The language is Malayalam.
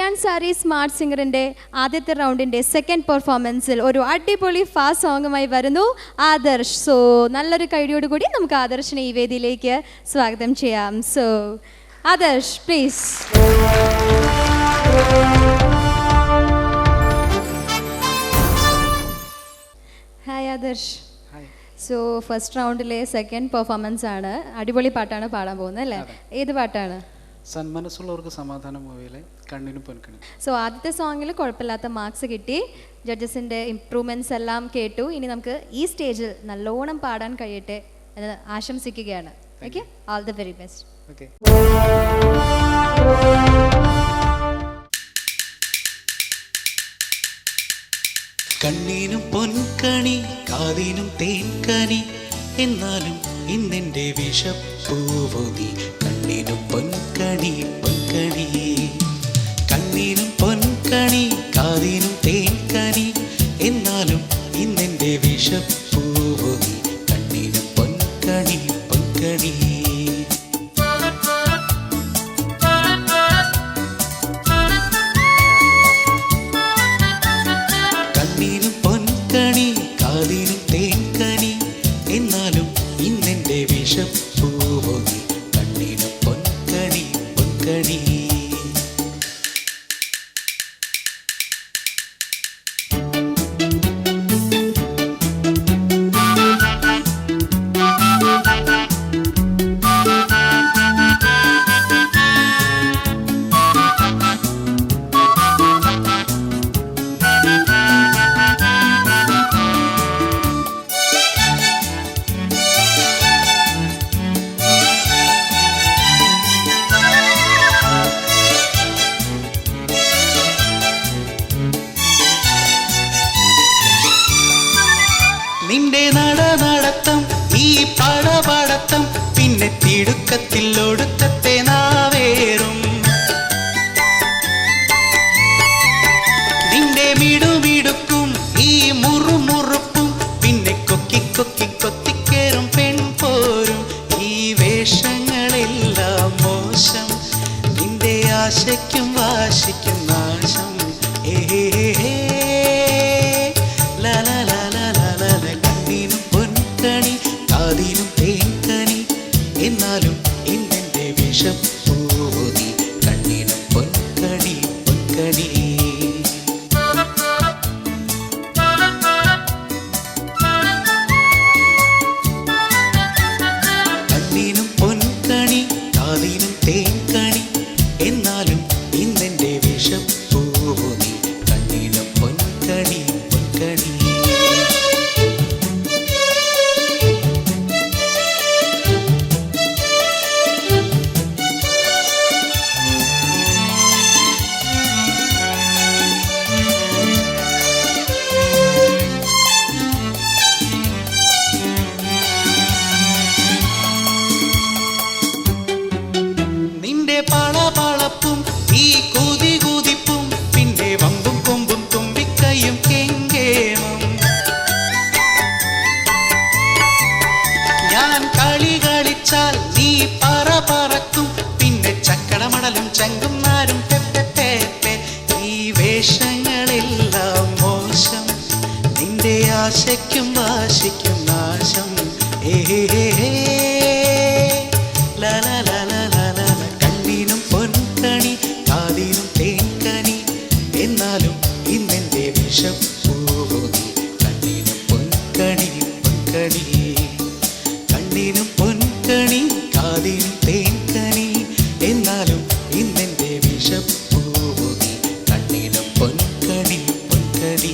കല്യാൺ സാരി സ്മാർട്ട് സിംഗറിൻ്റെ ആദ്യത്തെ റൗണ്ടിൻ്റെ സെക്കൻഡ് പെർഫോമൻസിൽ ഒരു അടിപൊളി ഫാസ്റ്റ് സോങ്ങുമായി വരുന്നു ആദർശ്. സോ നല്ലൊരു കൈഡിയോടുകൂടി നമുക്ക് ആദർശിനെ ഈ വേദിയിലേക്ക് സ്വാഗതം ചെയ്യാം. So Adarsh please. Hi Adarsh. So first റൗണ്ടിലെ സെക്കൻഡ് പെർഫോമൻസ് ആണ്. അടിപൊളി പാട്ടാണ് പാടാൻ പോകുന്നത് അല്ലേ? ഏത് പാട്ടാണ്? സന്മനസ്സുള്ളവർക്ക് സമാധാനം മൂവിയിലെ കണ്ണിനും പൊൻകണി. സോ ആദ്യത്തെ സോങ്ങിൽ കുഴപ്പമില്ലാത്ത മാർക്സ് കിട്ടി, ജഡ്ജസിൻ്റെ ഇംപ്രൂവ്മെൻറ്റ്സ് എല്ലാം കേട്ടു. ഇനി നമുക്ക് ഈ സ്റ്റേജിൽ നല്ലോണം പാടാൻ കഴിയട്ടെ എന്ന് ആശംസിക്കുകയാണ്. Okay, all the very best. Okay. കണ്ണീനും പൊൻകണി കാതിനും തേൻകനി എന്നാലും ഇന്നെൻ്റെ വിഷപ്പൂവോ നീ. കണ്ണീനും പൊൻകണി പൊൻകണി, കണ്ണീനും പൊൻകണി കാതിനും തേൻകനി എന്നാലും ഇന്നെൻ്റെ വിഷപ്പൂവോ നീ. കണ്ണീനും പൊൻകണി പൊൻകണി. കണ്ണീനും പൊൻകണി കാതിനും തേൻകനി എന്നാലും ഇന്നെൻ്റെ വിഷപ്പൂവോ നീ. കണ്ണീനും പൊൻകണി പൊൻകണി. നിന്റെ നടനടത്തം ഈ പടപടത്തം പിന്നെ തിടുക്കത്തിൽ ഒടുക്കത്തെ നാവേറും. നിന്റെ മിടുമിടുക്കും ഈ മുറുമുറുപ്പും പിന്നെ കൊക്കി കൊക്കി കൊത്തിക്കേറും പെൺപോരും. ഈ വേഷങ്ങളെല്ലാം മോശം, നിന്റെ ആശയ്ക്കും വാശിക്കും നാശം. ഏ കാതിനും തേൻകനി എന്നാലും ഇന്നെൻ്റെ വിഷപ്പൂവോ നീ. കണ്ണിനും പൊൻകണി പൊൻകണി. കണ്ണിനും പൊൻകണി കാതിനും തേൻകണി എന്നാലും ഇന്നെൻ്റെ വിഷപ്പൂവോ നീ. കണ്ണിനും പൊൻകണി പൊൻകണി. പളപളപ്പും ഈ കൂതി കൂതിപ്പും പിന്നെ വമ്പും കൊമ്പും തുമ്പിക്കയും കെങ്കേമം. ഞാൻ കളി കളിച്ചാൽ നീ പറ പറക്കും പിന്നെ ചക്കടമടലും ചങ്കും നാരും പെപ്പെ. ഈ വേഷങ്ങളെല്ലാം മോശം, നിന്റെ ആശയ്ക്കും വാശിക്കും നാശം. ഏ പൊൻകണി കാതിനും തേൻകനി എന്നാലും ഇന്നെൻ്റെ വിഷപ്പൂവോ നീ. കണ്ണിനും പൊൻകണി പൊൻകണി, കണ്ണിനും പൊൻകണി കാതിനും തേൻകനി എന്നാലും ഇന്നെൻ്റെ വിഷപ്പൂവോ നീ. കണ്ണിനും പൊൻകണി പൊൻകണി.